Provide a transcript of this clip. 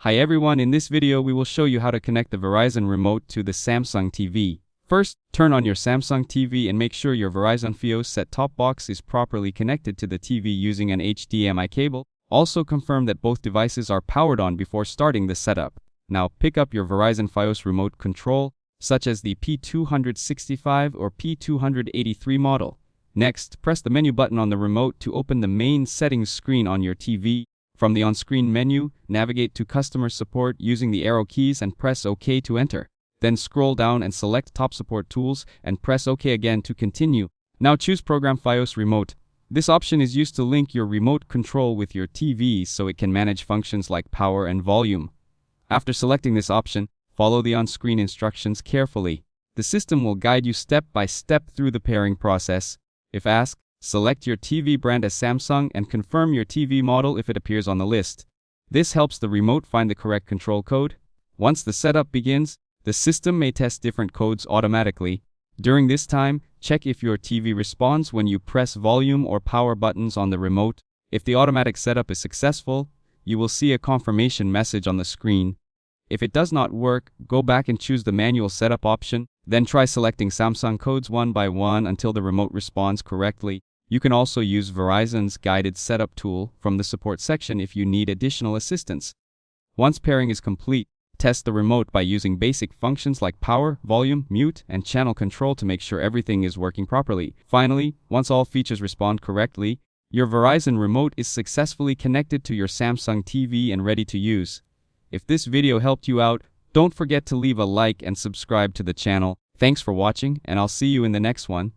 Hi everyone, in this video we will show you how to connect the Verizon remote to the Samsung TV. First, turn on your Samsung TV and make sure your Verizon Fios set-top box is properly connected to the TV using an HDMI cable. Also confirm that both devices are powered on before starting the setup. Now pick up your Verizon Fios remote control, such as the P265 or P283 model. Next, press the menu button on the remote to open the main settings screen on your TV. From the on-screen menu, navigate to Customer Support using the arrow keys and press OK to enter. Then scroll down and select Top Support Tools and press OK again to continue. Now choose Program Fios Remote. This option is used to link your remote control with your TV so it can manage functions like power and volume. After selecting this option, follow the on-screen instructions carefully. The system will guide you step by step through the pairing process. If asked, select your TV brand as Samsung and confirm your TV model if it appears on the list. This helps the remote find the correct control code. Once the setup begins, the system may test different codes automatically. During this time, check if your TV responds when you press volume or power buttons on the remote. If the automatic setup is successful, you will see a confirmation message on the screen. If it does not work, go back and choose the manual setup option. Then try selecting Samsung codes one by one until the remote responds correctly. You can also use Verizon's guided setup tool from the support section if you need additional assistance. Once pairing is complete, test the remote by using basic functions like power, volume, mute, and channel control to make sure everything is working properly. Finally, once all features respond correctly, your Verizon remote is successfully connected to your Samsung TV and ready to use. If this video helped you out, don't forget to leave a like and subscribe to the channel. Thanks for watching, and I'll see you in the next one.